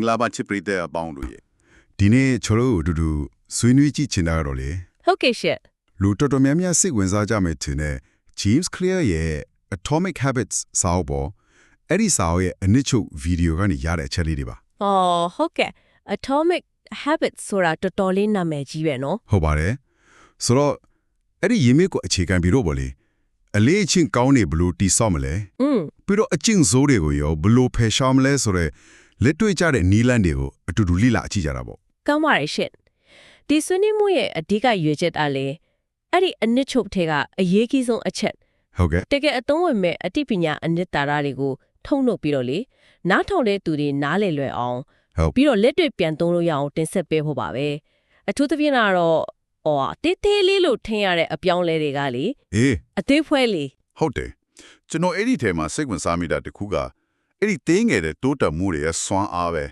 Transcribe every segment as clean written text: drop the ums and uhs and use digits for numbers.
လာပါချစ်ပရိသတ်အပေါင်းတို့ရဲ့ ဒီနေ့ကျွန်တော်တို့အတူတူဆွေးနွေးကြည့်ချင်တာကတော့လေ ဟုတ်ကဲ့ရှင့် လူတော်တော်များများစိတ်ဝင်စားကြမယ်ထင်တဲ့ James Clear ရဲ့ Atomic Habits စာအုပ်ပေါ်အဲ့ဒီစာအုပ်ရဲ့အနစ်ချုပ်ဗီဒီယိုကနေရတဲ့အချက်လေးတွေပါ ဟုတ်ကဲ့ Atomic Habits ဆိုတာတော်တော်လေးနာမည်ကြီးပဲနော် ဟုတ်ပါတယ်ဆိုတော့အဲ့ဒီရင်းမြစ်ကိုအခြေခံပြီးတော့ဗောလေအလေးအချင်းကောင်းနေဘလို့တိဆောက်မလဲပြီးတော့အကျင့်စိုးတွေကိုရောဘလို့ဖယ်ရှားမလဲဆိုတော့လက်တွေ့ကြတဲ့နီးလန်းတွေကိုအတူတူလိလာအကြည့်ကြတာပေါ့ ကောင်းပါရဲ့ရှင့်ဒီဆွေးနွေးမှုရဲ့အဓိကရွေချက်အားလေအဲ့ဒီအနစ်ချုပ်ထဲကအရေးကြီးဆုံးအချက် ဟုတ်ကဲ့ တကယ်အသုံးဝင်မဲ့အသိပညာအနစ်တာရတွေကိုထုံနှုတ်ပြီးတော့လေနားထောင်တဲ့သူတွေနားလည်လွယ်အောင် ဟုတ် ပြီးတော့လက်တွေ့ပြန်သုံးလို့ရအောင်တင်ဆက်ပေးဖို့ပါပဲအထူးသဖြင့်ကတော့တေးသေးလေးလို့ထင်ရတဲ့အပြောင်းလဲတွေကလေ အေး အသေးဖွဲလေး ဟုတ်တယ်ကျွန်တော်အဲ့ဒီထဲမှာစိတ်ဝင်စားမိတာတစ်ခုကအဲ့ဒီသေးငယ်တဲ့တိုးတက်မှုတွေရဲ့စွမ်းအားပဲ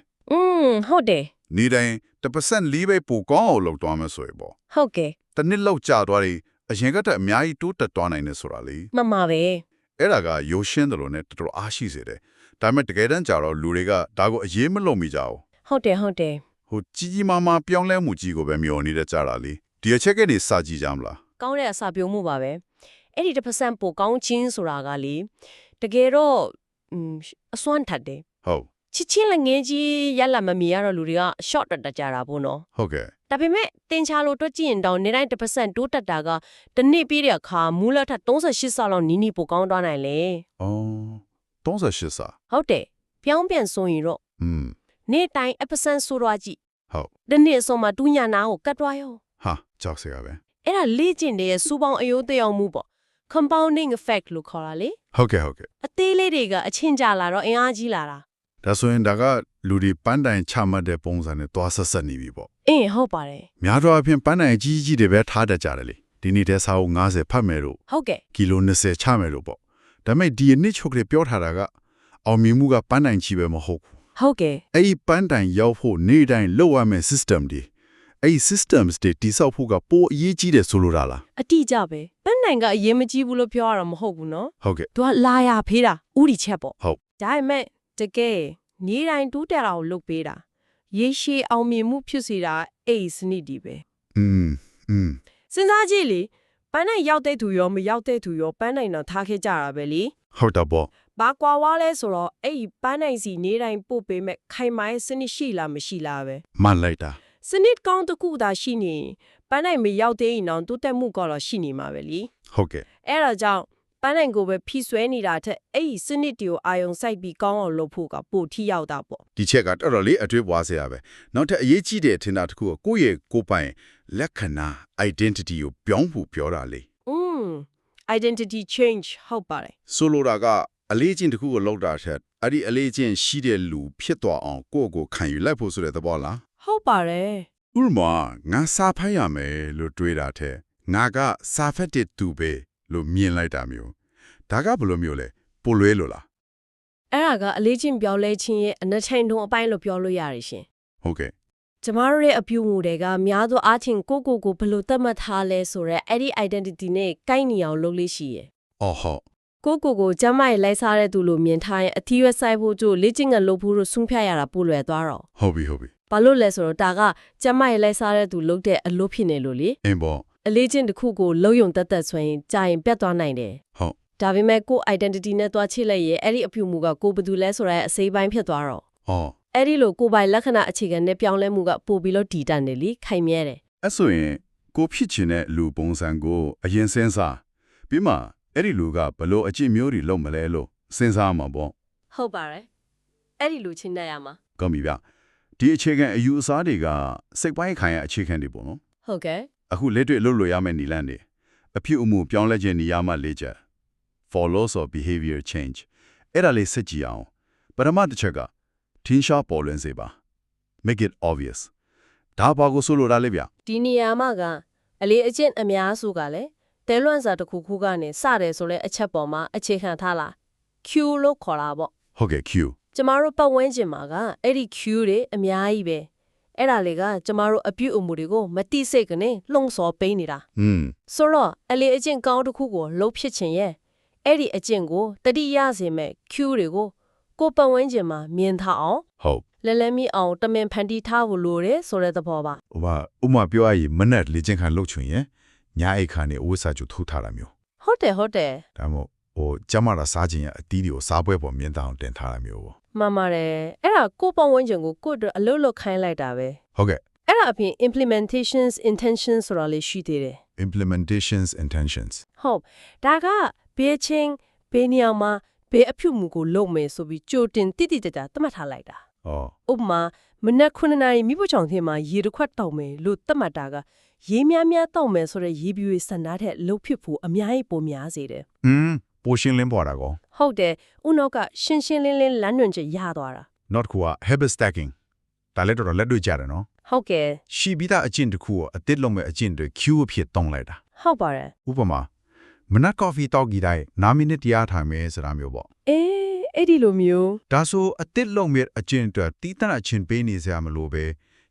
ဟုတ်တယ် နေတိုင်း1% လေးပဲပိုကောင်းအောင်လုပ်သွားမယ်ဆိုရင်ပေါ့ ဟုတ်ကဲ့ တစ်နှစ်လောက်ကြာသွားရင်အရင်ကတည်းကအများကြီးတိုးတက်သွားနိုင်တယ်ဆိုတာလေ မှန်ပါပဲ အဲ့ဒါကရိုးရှင်းတယ်လို့နဲ့တော်တော်အားရှိစေတယ်ဒါပေမဲ့တကယ်တမ်းကြာတော့လူတွေကဒါကိုအရေးမလုံးမိကြဘူး ဟုတ်တယ်ဟုတ်တယ် ဟိုကြီးကြီးမားမားပြောင်းလဲမှုကြီးကိုပဲမျှော်နေတဲ့ကြတာလေဒီအချက်ကနေစကြည့်ကြမလား ကောင်းတဲ့အစာပြုံးမှုပါပဲအဲ့ဒီ1%ပိုကောင်းခြင်းဆိုတာကလေတကယ်တော့အစွမ်းထက်တယ် ဟုတ် ချစ်ချင်းလည်းငယ်ကြီးရလာမမီရတော့လူတွေက short တက်ကြတာပေါ့နော် ဟုတ်ကဲ့ ဒါပေမဲ့တင်ချလို့တွက်ကြည့်ရင်တော့နေတိုင်း1%တိုးတက်တာကတစ်နှစ်ပြီးတဲ့အခါမူလထက်38ဆလောက်နီးနီးပိုကောင်းသွားနိုင်လေ အော်38စာ ဟုတ်တယ်ပြောင်းပြန်ဆိုရင်တော့ နေတိုင်း1%ဆိုတော့ကြည့် ဟုတ် ဒီနေ့အစောမှာတူညာနာကိုကတ်သွားရော ဟာကြောက်စရာပဲ အဲ့ဒါလေ့ကျင့်တဲ့စူပေါင်းအယိုးသက်ရောက်မှုပေါ့ compounding effect လို့ခေါ်တာလေ ဟုတ်ကဲ့ဟုတ်ကဲ့ အသေးလေးတွေကအချင်းကြလာတော့အင်အားကြီးလာတာ ဒါဆိုရင်ဒါကလူတွေပန်းတိုင်ချမှတ်တဲ့ပုံစံနဲ့သွားဆက်နေပြီပေါ့ ဟုတ်ပါတယ် များသောအားဖြင့်ပန်းတိုင်အကြီးကြီးတွေပဲထားတတ်ကြတယ်လေဒီနေ့တည်းစာအုပ်90ဖတ်မယ်လို့ ဟုတ်ကဲ့ ကီလို20ချမယ်လို့ပေါ့ဒါပေမဲ့ဒီအနစ်ချုပ်ကလေးပြောထားတာကအောင်မြင်မှုကပန်းတိုင်ကြီးပဲမဟုတ်ဘူး ဟုတ်ကဲ့ အဲ့ဒီပန်းတိုင်ရောက်ဖို့နေ့တိုင်းလုပ်ရမယ့် system တွေအဲ့ဒီ systems တွေတိစောက်ဖို့ကပိုအရေးကြီးတယ်ဆိုလိုတာလား အတိအကျပဲပန်းနိုင်ကအရင်မကြီးဘူးလို့ပြောရတာမဟုတ်ဘူးနော် ဟုတ်ကဲ့ သူကလာရဖေးတာဥတီချက်ပေါ့ ဟုတ် ဒါပေမဲ့တကယ်နေတိုင်းတူးတက်တာကိုလုပ်ပေးတာရေရှည်အောင်မြင်မှုဖြစ်စေတာအဲ့ဒီစနစ်ဒီပဲ စဉ်းစားကြည့်လေပန်းနိုင်ရောက်တဲ့သူရောမရောက်တဲ့သူရောပန်းနိုင်တော့ထားခဲ့ကြတာပဲလေ ဟုတ်တာပေါ့ ဘာကွာဝါလဲဆိုတော့အဲ့ဒီပန်းနိုင်စီနေတိုင်းပို့ပေးမဲ့ခိုင်မာရဲ့စနစ်ရှိလားမရှိလားပဲ မှန်လိုက်တာ စနစ်ကောင်းတစ်ခုသာရှိနေပန်းနိုင်မရောက်သေးရင်တော့တိုးတက်မှုကတော့ရှိနေမှာပဲလေ ဟုတ်ကဲ့ အဲ့ဒါကြောင့်ပန်းနိုင်ကိုပဲဖိဆွဲနေတာထက်အဲ့ဒီစနစ်တွေကိုအာယုံစိုက်ပြီးကောင်းအောင်လုပ်ဖို့ကပိုထိရောက်တာပေါ့ ဒီချက်ကတော်တော်လေးအတွေ့ပွားစရာပဲနောက်ထပ်အရေးကြီးတဲ့ထင်တာတစ်ခုကကိုယ့်ရဲ့ကိုယ်ပိုင်လက္ခဏာ identity ကိုပြောင်းဖို့ပြောတာလေ identity change ဟုတ်ပါတယ် ဆိုလိုတာကအလေးချင်းတစ်ခုကိုလောက်တာထက်အဲ့ဒီအလေးချင်းရှိတဲ့လူဖြစ်သွားအောင်ကိုယ့်ကိုခံယူလိုက်ဖို့ဆိုတဲ့သဘောလား ဟုတ်ပါတယ် ဥပမာငါစာဖတ်ရမယ်လို့တွေးတာထက်ငါကစာဖတ်တဲ့သူပဲလို့မြင်လိုက်တာမျိုးဒါကဘယ်လိုမျိုးလဲပိုလွဲလို့လား အဲ့ဒါကအလေးချင်းပြောင်းလဲခြင်းရဲ့အနက်ချိန်တုံးအပိုင်းလို့ပြောလို့ရတယ်ရှင် ဟုတ်ကဲ့ ကျမတို့ရဲ့အပြုအမူတွေကများသောအားဖြင့်ကိုဘယ်လိုသတ်မှတ်ထားလဲဆိုတော့အဲ့ဒီ identity နဲ့ကိုက်ညီအောင်လုပ်လို့ရှိရယ် အော်ဟုတ် ကိုကျမရဲ့လိုက်စားတဲ့သူလို့မြင်ထားရင်အထီးရွက်ဆိုင်ဖို့ကြို့လေ့ကျင့်ကလုပ်ဖို့လို့ဆုံးဖြတ်ရတာပိုလွယ်သွားတော့ ဟုတ်ပြီ ဘာလို့လဲဆိုတော့ဒါကကျမရဲ့လိုက်စားတဲ့သူလုပ်တဲ့အလုပ်ဖြစ်နေလို့လေ အင်းပေါ့ အလေးချင်းတစ်ခုကိုလုံးယုံတက်ဆိုရင်ကြာရင်ပြတ်သွားနိုင်တယ် ဟုတ် ဒါပေမဲ့ကို identity နဲ့တွားချိလိုက်ရဲ့အဲ့ဒီအပြုအမူကကိုဘယ်သူလဲဆိုတဲ့အစိမ်းပိုင်းဖြစ်သွားတော့ အော် အဲ့ဒီလိုကိုပိုင်လက္ခဏာအခြေခံနဲ့ပြောင်းလဲမှုကပိုပြီးလို့တည်တတ်နေလေခိုင်မြဲတယ် အဲ့ဆိုရင်ကိုဖြစ်ချင်တဲ့လူပုံစံကိုအရင်စဉ်းစားပြီးမှအဲ့ဒီလူကဘလို့အကျင့်မျိုးတွေလုပ်မလဲလို့စဉ်းစားမှာပေါ့ ဟုတ်ပါတယ်အဲ့ဒီလိုချင်းတတ်ရမှာ ကောင်းပြီဗျဒီအခြေခံအယူအဆတွေကစိတ်ပိုင်းခိုင်ရအခြေခံတွေပေါ့နော် ဟုတ်ကဲ့ အခုလက်တွေ့လုပ်လို့ရမယ့်နည်းလမ်းတွေအဖြစ်အမှုပြောင်းလဲခြင်းနေရာမှာလေ့ကျက် follows or behavior change အဲ့ဒါလေးစစ်ကြည့်အောင်ပထမတစ်ချက်ကထင်းရှားပေါ်လွင်စေပါ make it obvious ဒါဘာကိုဆိုလိုတာလဲဗျ ဒီနေရာမှာကအလေးအကျင့်အများစုကလည်းတဲလွန့်စာတစ်ခုခုကနေစတယ်ဆိုလဲအချက်ပေါ်မှာအခြေခံထားလာ Q လို့ခေါ်တာပေါ့ ဟုတ်ကဲ့ Q ကျမတို့ပတ်ဝန်းကျင်မှာကအဲ့ဒီ Q တွေအများကြီးပဲအဲ့ဒါလေးကကျမတို့အပြုအမူတွေကိုမတိစိတ်ကနေလှုံ့ဆော်ပေးနေတာဆိုတော့အလေးအကျင့်ကောင်းတစ်ခုကိုလှုပ်ဖြစ်ခြင်းရဲ့အဲ့ဒီအကျင့်ကိုတတိယစေမဲ့ Q တွေကိုကိုပတ်ဝန်းကျင်မှာမြင်ထားအောင် ဟုတ် လဲလဲမိအောင်တမင်ဖန်တီးထားဖို့လိုတယ်ဆိုတဲ့သဘောပါ ဟိုပါဥမာပြောရရင်မနက်လေ့ကျင့်ခန်းလုပ်ချင်ရင်ညာအိတ်ခါနဲ့အဝတ်စာချုပ်ထိုးထားတာမျိုး ဟုတ်တယ်ဟုတ်တယ် ဒါမှမဟုတ်ကျမတာစားခြင်းရအတီးတွေကိုစားပွဲပေါ်မြင်တောင်တင်ထားတာမျိုးပေါ့ မှန်ပါတယ်အဲ့ဒါကိုပေါ့ဝန်းကျင်ကိုကိုယ့်အတွက်အလုပ်လုပ်ခိုင်းလိုက်တာပဲ ဟုတ်ကဲ့ အဲ့ဒါအပြင် implementations intentions ဆိုတာလေးရှိသေးတယ် implementations intentions ဟုတ်ဒါကဘေးချင်းဘေးနေရာမှာဘေးအဖြူမှုကိုလုပ်မယ်ဆိုပြီးကြိုတင်တိတိကျကျသတ်မှတ်ထားလိုက်တာ ဩ ဥပမာမနက်9နာရီမိဖို့ချောင်ထင်းမှာရေတစ်ခွက်တောက်မယ်လို့သတ်မှတ်တာကရေများများတောက်မယ်ဆိုတဲ့ရေပြွေစံသားတဲ့လှုပ်ဖြစ်ဖို့အများကြီးပိုများစေတယ် ပိုရှင်းလင်းပေါ်တာကော ဟုတ်တယ်ဥနောက်ကရှင်းရှင်းလင်းလင်းလမ်းညွှန်ချက်ရသွားတာ not က habit stacking ဒါလည်းတော့လက်တွေ့ကြတယ်နော် ဟုတ်ကဲ့ ရှိပြီးသားအကျင့်တစ်ခုကိုအသစ်လုပ်မဲ့အကျင့်တွေ queue အဖြစ်တုံးလိုက်တာ ဟုတ်ပါတယ် ဥပမာမနက် coffee တောက်ကြည့်တိုင်းနာမီနစ်တရားထိုင်မယ်ဆိုတာမျိုးပေါ့ အေးအဲ့ဒီလိုမျိုး ဒါဆိုအသစ်လုပ်မဲ့အကျင့်တွေတီးတန့်အချင်းပေးနေစရာမလိုပဲ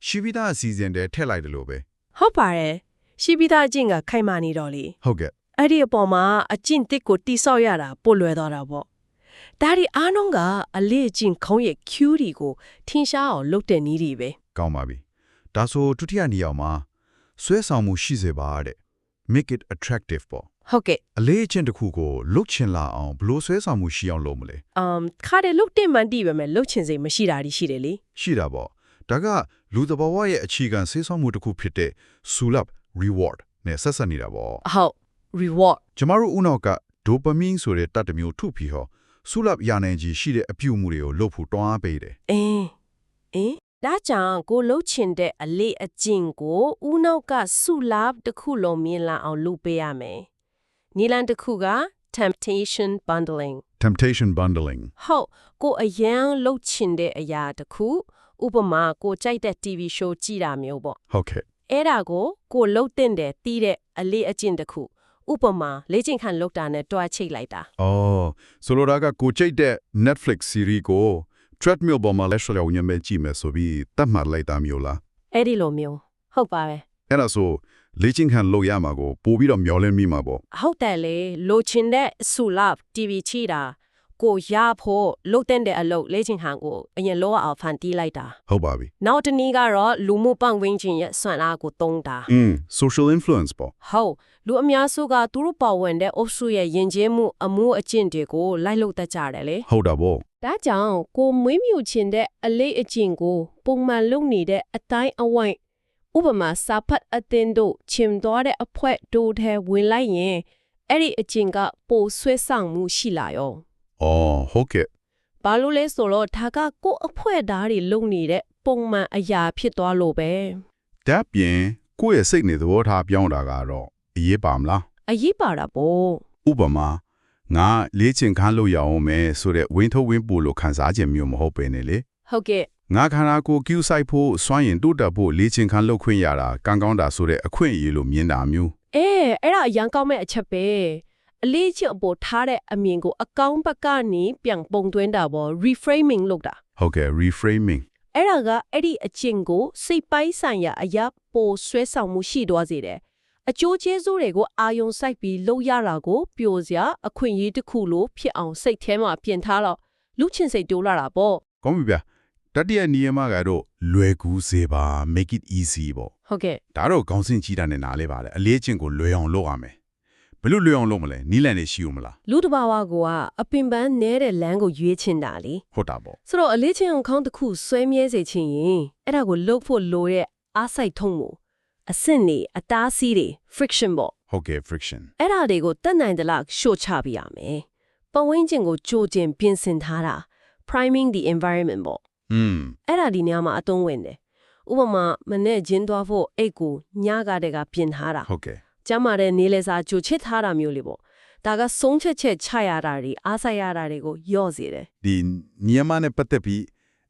ရှိပြီးသားအစီအစဉ်တွေထည့်လိုက်တယ်လို့ပဲ ဟုတ်ပါတယ်ရှိပြီးသားအကျင့်ကခိုင်မာနေတော့လေ ဟုတ်ကဲ့ အဲ့ဒီအပေါ်မှာအကျင့်တစ်ကိုတိဆောက်ရတာပိုလွယ်သွားတာပေါ့ဒါဒီအားလုံးကအလေးအကျင့်ခေါင်းရဲ့ cue တွေကိုထင်ရှားအောင်လုပ်တဲ့နည်းတွေပဲ ကောင်းပါပြီဒါဆိုဒုတိယနေရာမှာဆွဲဆောင်မှုရှိစေပါတဲ့ make it attractive ပေါ့ ဟုတ်ကဲ့ အလေးအကျင့်တစ်ခုကိုလုတ်ချင်လာအောင်ဘယ်လိုဆွဲဆောင်မှုရှိအောင်လုပ်မလဲ ခါတယ်လုတ်တင်မှန်တိပဲမဲ့လုတ်ချင်စိတ်မရှိတာရှိတယ်လေ ရှိတာပေါ့ဒါကလူသဘာဝရဲ့အခြေခံဆွဲဆောင်မှုတစ်ခုဖြစ်တဲ့ sulap reward နဲ့ဆက်စပ်နေတာပေါ့ ဟုတ် reward ကျမတို့ဥနောက်က dopamine ဆိုတဲ့တတ်တစ်မျိုးထုတ်ပြီးဟော sulap ရနိုင်ကြီးရှိတဲ့အပြုအမူတွေကိုလုပ်ဖို့တွန်းအားပေးတယ် အင်းဒါကြောင့်ကိုလုတ်ချင်တဲ့အလေးအကျင့်ကိုဦးနောက်ကစုလာတစ်ခုလုံးမြင်လာအောင်လုပ်ပေးရမယ်နီလန်တစ်ခုက temptation bundling temptation bundling ဟုတ်ကိုအရန်လှုပ်ချင်တဲ့အရာတစ်ခုဥပမာကိုကြိုက်တဲ့ TV show ကြည့်တာမျိုးပေါ့ ဟုတ်ကဲ့ အဲ့ဒါကိုလှုပ်တဲ့တီးတဲ့အလေးအကျင့်တစ်ခုဥပမာလေ့ကျင့်ခန်းလုပ်တာနဲ့တွားချိတ်လိုက်တာ အော်ဆိုလိုတာကကိုကြိတ်တဲ့ Netflix series ကို treadmill ပေါ်မှာလက်လျှောက်ညမဲ့ကြည့်မယ်ဆိုပြီးတတ်မှတ်လိုက်တာမျိုးလား အဲ့ဒီလိုမျိုးဟုတ်ပါပဲ အဲ့ဒါဆိုလေ့ကျင့်ခန်းလုပ်ရမှာကိုပို့ပြီးတော့မျောလင်းမိမှာပေါ့ ဟုတ်တယ်လေလိုချင်တဲ့ဆူလာ TV ချီတာကိုရဖို့လှုပ်တဲ့အလုပ်လေ့ကျင့်ခန်းကိုအရင်လောအောင်ဖန်တီးလိုက်တာ ဟုတ်ပါပြီ နောက်တနည်းကတော့လူမှုပတ်ဝန်းကျင်ရဲ့စွမ်းအားကိုသုံးတာ social influence ပေါ့ ဟုတ်လူအများစုကသူတို့ပတ်ဝန်းတဲ့အုပ်စုရဲ့ယဉ်ကျေးမှုအမှုအကျင့်တွေကိုလိုက်လုပ်တတ်ကြတယ်လေ ဟုတ်တာပေါ့ ဒါကြောင့်ကိုမွေးမြူချင်တဲ့အလေးအကျင့်ကိုပုံမှန်လုပ်နေတဲ့အတိုင်းအဝိုင်းဥပမာစာဖတ်အသင်းတို့ချင်တော်တဲ့အဖွဲတို့ထဲဝင်လိုက်ရင်အဲ့ဒီအကျင့်ကပိုဆွဲဆောင်မှုရှိလာရော အော်ဟုတ်ကဲ့ ဘာလို့လဲဆိုတော့ဒါကကိုယ့်အဖွဲသားတွေလုပ်နေတဲ့ပုံမှန်အရာဖြစ်သွားလို့ပဲ ဒါပြင်ကိုယ့်ရဲ့စိတ်နေသဘောထားပြောင်းတာကတော့အရေးပါမလား အရေးပါတာပေါ့ ဥပမာငါလေ့ကျင့်ခန်းလုပ်ရအောင်မယ်ဆိုတဲ့ဝင်းထုတ်ဝင်းပူလို့ခံစားခြင်းမျိုးမဟုတ်ပဲနဲ့လေ ဟုတ်ကဲ့ ငါခန္ဓာကိုယ်ကျူးဆိုင်ဖို့စွမ်းရင်တိုးတက်ဖို့လေ့ကျင့်ခန်းလုပ်ခွင့်ရတာကံကောင်းတာဆိုတဲ့အခွင့်အရေးလို့မြင်တာမျိုး အဲ့ဒါအရန်ကောင်းမဲ့အချက်ပဲအလေးချက်အပေါ်ထားတဲ့အမြင်ကိုအကောင်းဘက်ကနေပြန်ပုံသွင်းတာပေါ့ reframing လုပ်တာ ဟုတ်ကဲ့ reframing အဲ့ဒါကအဲ့ဒီအချင်းကိုစိတ်ပိုင်းဆိုင်ရာအရာပိုဆွဲဆောင်မှုရှိသွားစေတယ်အကျိုးကျေးဇူးတွေကိုအာယုံစိုက်ပြီးလုပ်ရတာကိုပျော်စရာအခွင့်အရေးတစ်ခုလို့ဖြစ်အောင်စိတ်ထဲမှာပြင်ထားတော့လူချင်းစိတ်တိုးလာတာပေါ့ ကောင်းပြီဗျတတိယနိယမကတော့လွယ်ကူစေပါ make it easy ပေါ့ ဟုတ်ကဲ့ ဒါတော့ခေါင်းစဉ်ကြီးတာနဲ့နားလဲပါလေအလေးချင်းကိုလွယ်အောင်လုပ်ရမယ်ဘယ်လိုလွယ်အောင်လုပ်မလဲနီးလန်နေရှိဦးမလား လူတစ်ပါးကအပင်ပန်းနဲတဲ့လမ်းကိုရွေးချင်တာလေ ဟုတ်တာပေါ့ ဆိုတော့အလေးချင်းအောင်ခေါင်းတစ်ခုဆွဲမြဲစေချင်ရင်အဲ့ဒါကိုလုပ်ဖို့လိုတဲ့အားစိုက်ထုံးမှုအဆင့်နေအတားဆီးတွေ friction ပေါ့ ဟုတ်ကဲ့ friction အဲ့ဒါတွေကိုတတ်နိုင်သလားရှို့ချပြရမယ်ပတ်ဝန်းကျင်ကိုကြိုတင်ပြင်ဆင်ထားတာ priming the environment ပေါ့အဲ့ဒါဒီနေရာမှာအသုံးဝင်တယ်ဥပမာမနေ့ဂျင်းသွားဖို့အိတ်ကိုညကတည်းကပြင်ထားတာ ဟုတ်ကဲ့ ကျမတဲ့နေလေစာကြိုချစ်ထားတာမျိုးလေးပေါ့ဒါကဆုံးချက်ချရတာတွေအားစိုက်ရတာတွေကိုယော့စေတယ် ဒီနိယမနဲ့ပတ်သက်ပြီး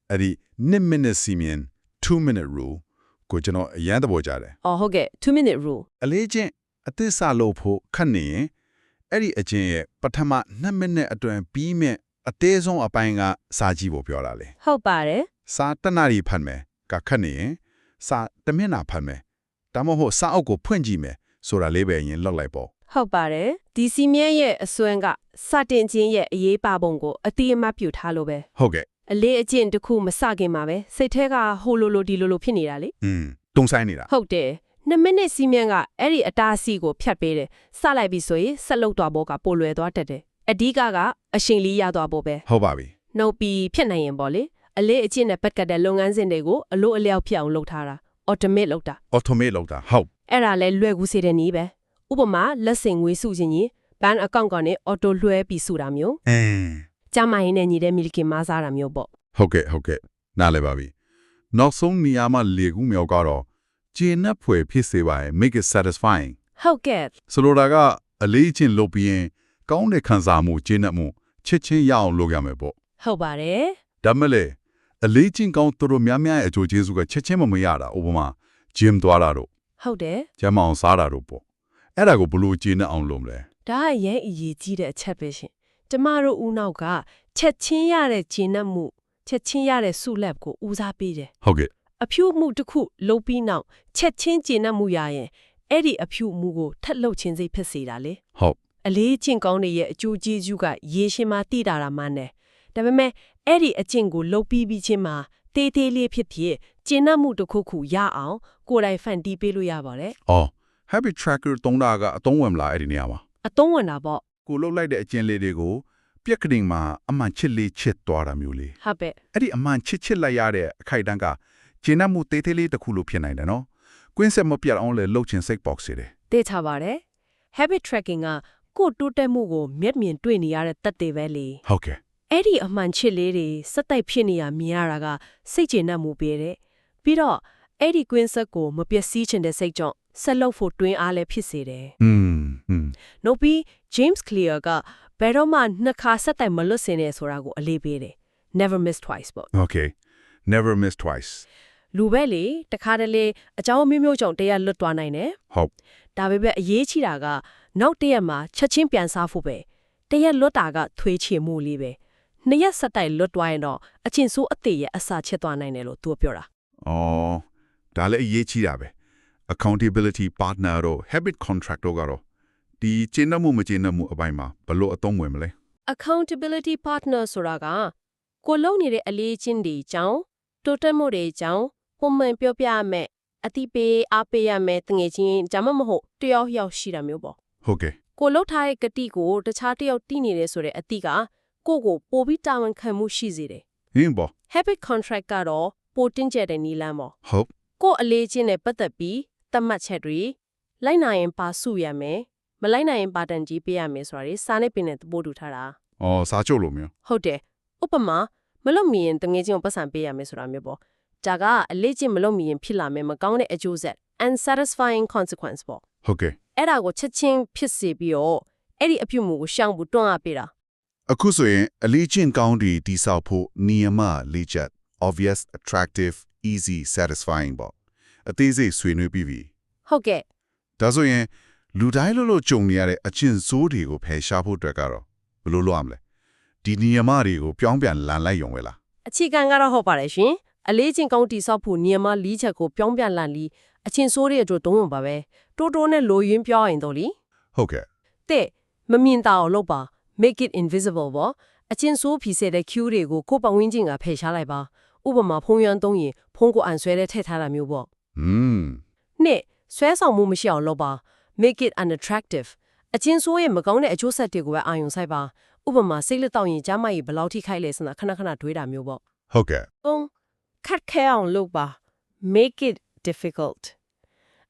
အဲ့ဒီ1 minute စီမင်း2 minute rule ကိုကျွန်တော်အရန်သဘောကျတယ် အော်ဟုတ်ကဲ့2 minute rule အလေးချင်းအသစ်စလုပ်ဖို့ခက်နေရင်အဲ့ဒီအချင်းရဲ့ပထမ2 minute အတွင်းပြီးမဲ့အသေးဆုံးအပိုင်းကစာကြည့်ဖို့ပြောတာလေ ဟုတ်ပါတယ် စာတနာရီဖတ်မယ်ကခက်နေရင်စာတစ်မျက်နှာဖတ်မယ်ဒါမှမဟုတ်စာအုပ်ကိုဖွင့်ကြည့်မယ်ဆိုတာလေးပဲရင်လောက်လိုက်ပေါ့ ဟုတ်ပါတယ်ဒီစီမြဲရဲ့အစွမ်းကစတင်ခြင်းရဲ့အရေးပါပုံကိုအတိအမှတ်ပြုထားလို့ပဲ ဟုတ်ကဲ့ အလေးအကျင့်တစ်ခုမစခင်မှာပဲစိတ်ထဲကဟိုလိုဒီလိုဖြစ်နေတာလေ တုံဆိုင်နေတာ ဟုတ်တယ်2မိနစ်စီးမြန်းကအဲ့ဒီအတားအဆီးကိုဖြတ်ပေးတယ်စလိုက်ပြီဆိုရင်ဆက်လုပ်သွားဖို့ကပိုလွယ်သွားတတ်တယ်အဓိကအရှိန်လေးရသွားဖို့ပဲ ဟုတ်ပါပြီ နှုတ်ပြီးဖြစ်နိုင်ရင်ပေါ့လေအလေးအကျင့်နဲ့ပတ်သက်တဲ့လုပ်ငန်းစဉ်တွေကိုအလို့အလျောက်ဖြစ်အောင်လုပ်ထားတာ automate လုပ်တာ automate လုပ်တာဟုတ် အဲ့ဒါလဲလွယ်ကူစေတဲ့နည်းပဲဥပမာလက်စင်ငွေစုခြင်းကြီးဘဏ်အကောင့်ကနေ auto လွှဲပြီးစုတာမျိုးကျမရင်းနဲ့ညီတဲ့ milk မစားတာမျိုးပေါ့ ဟုတ်ကဲ့နားလည်ပါပြီနောက်ဆုံးနေရာမှာလေကူးမြောက်ကတော့ကျင်းနှက်ဖွယ်ဖြစ်စေပါရဲ့ make it satisfying ဟုတ်ကဲ့ ဆိုလိုတာကအလေးချင်းလုပ်ပြီးရင်ကောင်းတဲ့ခံစားမှုကျင်းနှက်မှုချက်ချင်းရအောင်လုပ်ရမယ်ပေါ့ ဟုတ်ပါတယ် ဒါမဲ့လေအလေးချင်းကောင်းတို့များများရဲ့အကျိုးကျေးဇူးကချက်ချင်းမရတာဥပမာ gym သွားတာတို့ ဟုတ်တယ် ကျမအောင်စားတာတို့ပေါ့အဲ့ဒါကိုဘလို့ကျင်းနှက်အောင်လုပ်မလဲ ဒါကရဲအရေးကြီးတဲ့အချက်ပဲရှင်ကျမတို့ဦးနောက်ကချက်ချင်းရတဲ့ဂျင်းနှက်မှုချက်ချင်းရတဲ့စုလက်ကိုဦးစားပေးတယ် ဟုတ်ကဲ့ အဖြူမှုတစ်ခုလုပ်ပြီးနောက်ချက်ချင်းဂျင်းနှက်မှုရရင်အဲ့ဒီအဖြူမှုကိုထပ်လုပ်ချင်းစိတ်ဖြစ်စေတာလေ ဟုတ် အလေးအကျင့်ကောင်းတွေရဲ့အကျိုးကျေးဇူးကရေရှည်မှာတည်တာမှန်းတယ်ဒါပေမဲ့အဲ့ဒီအကျင့်ကိုလုပ်ပြီးချင်းမှာတေးသေးလေးဖြစ်ဖြစ်ဂျင်းနှက်မှုတစ်ခုရအောင်ကိုယ်တိုင်ဖန်တီးပေးလို့ရပါတယ် အော် habit tracker တုံးတာကအသုံးဝင်မလားအဲ့ဒီနေရာမှာ အသုံးဝင်တာပေါ့ ကိုလှုပ်လိုက်တဲ့အကျင့်လေးတွေကိုပြက်ကတင်မှာအမှန်ချစ်လေးချစ်သွားတာမျိုးလေး ဟုတ်ပဲ အဲ့ဒီအမှန်ချစ်လိုက်ရတဲ့အခိုက်အတန့်ကကျင်းနှက်မှုတေးသေးလေးတစ်ခုလို့ဖြစ်နိုင်တယ်နော်ကွင်းဆက်မပြတ်အောင်လေလှုပ်ချင်စိတ်ပေါက်စေတယ် သိချပါတယ် habit tracking ကကိုယ်တိုးတက်မှုကိုမျက်မြင်တွေ့နေရတဲ့သက်သေပဲလေ ဟုတ်ကဲ့ အဲ့ဒီအမှန်ချစ်လေးတွေစက်တိုက်ဖြစ်နေရမြင်ရတာကစိတ်ကျေနပ်မှုပေးတယ်ပြီးတော့အဲ့ဒီကွင်းဆက်ကိုမပျက်စီးချင်တဲ့စိတ်ကြောင့်ဆက်လုပ်ဖို့တွင်းအားလည်းဖြစ်စေတယ် နောက်ပြီး James Clear ကဘယ်တော့မှနှစ်ခါစက်တိုက်မလွတ်စင်နေဆိုတာကိုအလေးပေးတယ် never miss twice ပေါ့ okay never miss twice လူပဲလေတခါတလေအကြောင်းမျိုးကြောင့်တရားလွတ်သွားနိုင်တယ် ဟုတ် ဒါပေမဲ့အရေးကြီးတာကနောက်တစ်ရက်မှာချက်ချင်းပြန်စားဖို့ပဲတစ်ရက်လွတ်တာကသွေးချေမှုလေးပဲနှစ်ရက်ဆက်တိုက်လွတ်သွားရင်တော့အချင်းဆိုးအသေးရဲ့အစာချက်သွားနိုင်တယ်လို့သူပြောတာ အော်ဒါလည်းအရေးကြီးတာပဲ accountability partner တို့ habit contract တို့ကတော့ဒီကျင်းနှက်မှုမကျင်းနှက်မှုအပိုင်းမှာဘလို့အသုံးဝင်မလဲ accountability partner ဆိုတာကကိုလုံးနေတဲ့အလေးချင်းတွေအကြောင်းတိုးတက်မှုတွေအကြောင်းပုံမှန်ပြောပြရမယ်အတိပေးအားပေးရမယ်တငယ်ချင်းဂျမမဟုတ်တယောက်ယောက်ရှိတာမျိုးပေါ့ ဟုတ်ကဲ့ ကိုလှုပ်ထားတဲ့ကတိကိုတခြားတယောက်တီးနေတယ်ဆိုတဲ့အတိကကိုကိုပိုပြီးတာဝန်ခံမှုရှိစေတယ် ဟင်းပေါ့ habit contract ကတော့ပိုတင်းကျပ်တဲ့နည်းလမ်းပေါ့ ဟုတ် ကိုအလေးချင်းနဲ့ပတ်သက်ပြီးသတ်မှတ်ချက်တွေလိုက်နိုင်ရင်ပါစုရမယ်မလိုက်နိုင်ရင်ပါတန်ကြီးပေးရမယ်ဆိုတာတွေစာနဲ့ပင်နဲ့သဘောတူထားတာ အော်စာချုပ်လို့မျိုး ဟုတ်တယ်ဥပမာမလုပ်မီရင်တငယ်ချင်းကိုပတ်စံပေးရမယ်ဆိုတာမျိုးပေါ့ဒါကအလေးချင်းမလုပ်မီရင်ဖြစ်လာမယ်မကောင်းတဲ့အကျိုးဆက် unsatisfying consequence ပေါ့ ဟုတ်ကဲ့ အဲ့ဒါကိုချက်ချင်းဖြစ်စေပြီးတော့အဲ့ဒီအပြုမှုကိုရှောင်ဖို့တွန်းအားပေးတာ အခုဆိုရင်အလေးချင်းကောင်းတီတိဆောက်ဖို့နိယမလေးချက် obvious attractive easy satisfying ပေါ့အသေးစိတ်ဆွေးနွေးပြီးပြီ ဟုတ်ကဲ့ ဒါဆိုရင်လူတိုင်းလို့ကြုံနေရတဲ့အချင်းစိုးတွေကိုဖယ်ရှားဖို့အတွက်ကတော့ဘယ်လိုလုပ်ရမလဲဒီနိယမတွေကိုပြောင်းပြန်လန်လိုက်ရုံပဲလား အခြေခံကတော့ဟုတ်ပါတယ်ရှင်အလေးချင်းကောင်းတိဆောက်ဖို့ညမလီးချက်ကိုပြောင်းပြန်လန်လီအချင်းဆိုးတဲ့အတွက်တုံးရုံပါပဲတိုးတိုးနဲ့လိုရင်းပြောရင်တော့လी ဟုတ်ကဲ့ တဲ့မမြင်တာအောင်လုပ်ပါ make it invisible ပေါ့အချင်းဆိုးဖြီးစေတဲ့ cue တွေကိုကိုယ်ပဝင်းချင်းကဖယ်ရှားလိုက်ပါဥပမာဖုံးရမ်းသုံးရင်ဖုံးကိုအန်ဆွဲတဲ့ထည့်ထားတာမျိုးပေါ့ နှစ်ဆွဲဆောင်မှုမရှိအောင်လုပ်ပါ make it unattractive အချင်းဆိုးရဲ့မကောင်းတဲ့အကျိုးဆက်တွေကိုပဲအာရုံစိုက်ပါဥပမာစိတ်လက်တောက်ရင်ကျမကြီးဘယ်လောက်ထိခိုက်လဲဆိုတာခဏခဏတွေးတာမျိုးပေါ့ ဟုတ်ကဲ့ ခက်ခဲအောင်လုပ်ပါ make it difficult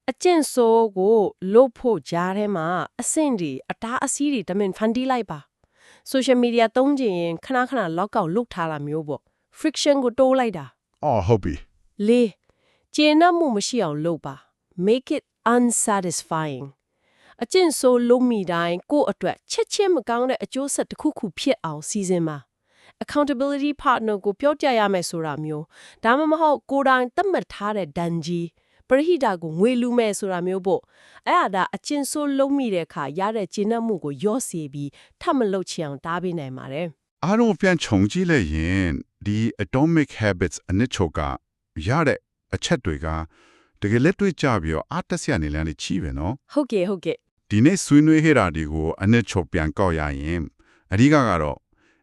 အကျင့်ဆိုးကိုလုပ်ဖို့ကြားထဲမှာအဆင့်တွေအတားအဆီးတွေတမင်ဖန်တီးလိုက်ပါ social media သုံးကြရင်ခဏခဏ log out လုပ်ထားတာမျိုးပေါ့ friction ကိုတိုးလိုက်တာ အော်ဟုတ်ပြီ လေးကျေနပ်မှုမရှိအောင်လုပ်ပါ make it unsatisfying အကျင့်ဆိုးလုပ်မိတိုင်းကိုယ့်အတွက်ချက်ချင်းမကောင်းတဲ့အကျိုးဆက်တစ်ခုခုဖြစ်အောင်စီစဉ်ပါ accountability partner ကိုပြောကြရမယ်ဆိုတာမျိုးဒါမှမဟုတ်ကိုယ်တိုင်သတ်မှတ်ထားတဲ့ဒဏ်ကြီးပရိဟိတကိုငွေလူမဲ့ဆိုတာမျိုးပေါ့အဲ့ဒါအကျင့်ဆိုးလုံးမိတဲ့အခါရတဲ့ကျေနပ်မှုကိုရော့စေပြီးထပ်မလုပ်ချင်အောင်တားပေးနိုင်ပါတယ် အားလုံးပြန်ခြုံကြည့်လိုက်ရင်ဒီ atomic habits အနစ်ချုပ်ကရတဲ့အချက်တွေကတကယ်လက်တွေ့ကြပြီးတော့အားတက်စရာနေလမ်းတွေချီးပဲနော် ဟုတ်ကဲ့ဟုတ်ကဲ့ ဒီနေ့ဆွေးနွေးခဲ့တာတွေကိုအနစ်ချုပ်ပြန်ကောက်ရရင်အဓိကတော့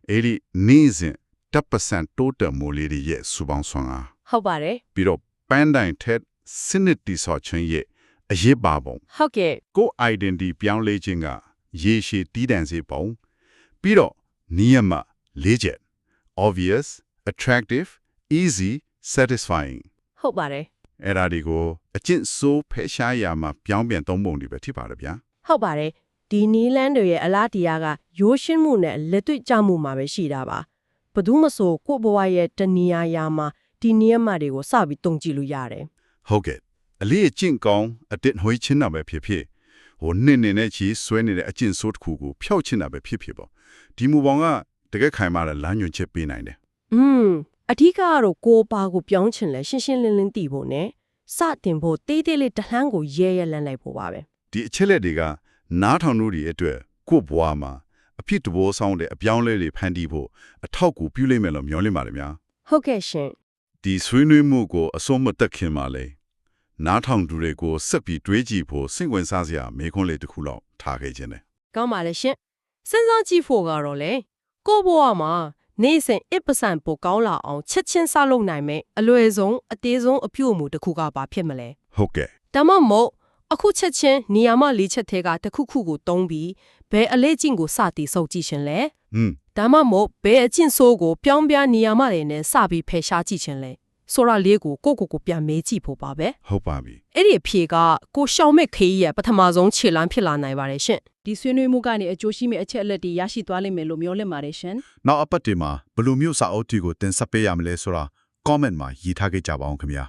အဲ့ဒီနေ့စဉ် 10% total မိုးလေးတွေရဲ့စူပေါင်းဆွမ်းအား ဟုတ်ပါတယ် ပြီးတော့ပန်းတိုင်ထက်စနစ်တိဆော့ခြင်းရဲ့အရေးပါပုံ ဟုတ်ကဲ့ ကို identity ပြောင်းလဲခြင်းကရေရှည်တည်တံ့စေပုံပြီးတော့နိယမ၄ချက် obvious attractive easy satisfying ဟုတ်ပါတယ် အဲ့ဒါတွေကိုအကျင့်ဆိုးဖယ်ရှားရာမှာပြောင်းပြန်သုံးပုံတွေပဲဖြစ်ပါတယ်ဗျာ ဟုတ်ပါတယ်ဒီနီလန်းတွေရဲ့အလားတရားကရိုးရှင်းမှုနဲ့လက်တွေ့ကျမှုမှာပဲရှိတာပါဘယ်သူမှဆိုကိုယ့်ဘဝရဲ့တဏှာရာမှာဒီနိယမတွေကိုစပြီးတုံ့ကြည့်လို့ရတယ် ဟုတ်ကဲ့အလေးအကျင့်ကောင်းအတစ်ဟွေးချင်းတာပဲဖြစ်ဖြစ်ဟိုနှစ်နဲ့ချီဆွဲနေတဲ့အကျင့်ဆိုးတစ်ခုကိုဖျောက်ချင်တာပဲဖြစ်ဖြစ်ပေါ့ဒီမူပေါင်းကတကယ်ခိုင်မာတဲ့လမ်းညွှန်ချက်ပေးနိုင်တယ် အဓိကကတော့ကိုယ်ပါကိုပြောင်းချင်လဲရှင်းရှင်းလင်းလင်းသိဖို့နဲ့စတင်ဖို့တေးသေးလေးတလှမ်းကိုရဲရဲလန်းလိုက်ဖို့ပါပဲ ဒီအချက်လက်တွေကနားထောင်လို့ဒီအတွက်ကိုယ့်ဘဝမှာအဖြစ်တဘောဆောင်တဲ့အပြောင်းလဲတွေဖန်တီးဖို့အထောက်အကူပြုလိမ့်မယ်လို့မျှော်လင့်ပါတယ်များ ဟုတ်ကဲ့ရှင် ဒီဆွေးနွေးမှုကိုအဆုံးမတက်ခင်မှာလေနားထောင်သူတွေကိုဆက်ပြီးတွေးကြည့်ဖို့စိတ်ဝင်စားစရာမေးခွန်းလေးတစ်ခုလောက်ထားခဲ့ခြင်းတယ် ကောင်းပါလေရှင်စဉ်းစားကြည့်ဖို့ကတော့လေကိုယ့်ဘဝမှာနေ့စဉ်1%ပိုကောင်းလာအောင်ချက်ချင်းစလုပ်နိုင်မယ်အလွယ်ဆုံးအသေးဆုံးအပြုအမူတစ်ခုကဘာဖြစ်မလဲ ဟုတ်ကဲ့ ဒါမှမဟုတ်အခုချက်ချင်းနေရာမ၄ချက်ထဲကတစ်ခုခုကိုတုံးပြီးဘယ်အလေးကျင့်ကိုစတည်ဆောက်ကြည့်ရှင်လဲ ဒါမှမဟုတ်ဘယ်အကျင့်ဆိုးကိုပြောင်းပြနေရာမတွေနဲ့စပြီးဖယ်ရှားကြည့်ရှင်လဲဆိုရလေးကိုကိုပြန်မေးကြည့်ဖို့ပါပဲ ဟုတ်ပါပြီ အဲ့ဒီအဖြေကကိုရှောင်မဲ့ခေးရဲ့ပထမဆုံးခြေလှမ်းဖြစ်လာနိုင်ပါတယ်ရှင် ဒီဆွေးနွေးမှုကနေအကျိုးရှိမယ့်အချက်အလက်တွေရရှိသွားလိမ့်မယ်လို့မျှော်လင့်ပါတယ်ရှင် နောက်အပတ်ဒီမှာဘယ်လိုမျိုးစာအုပ်တီကိုတင်ဆက်ပေးရမလဲဆိုတာ comment မှာရေးထားခဲ့ကြပါအောင်ခင်ဗျာ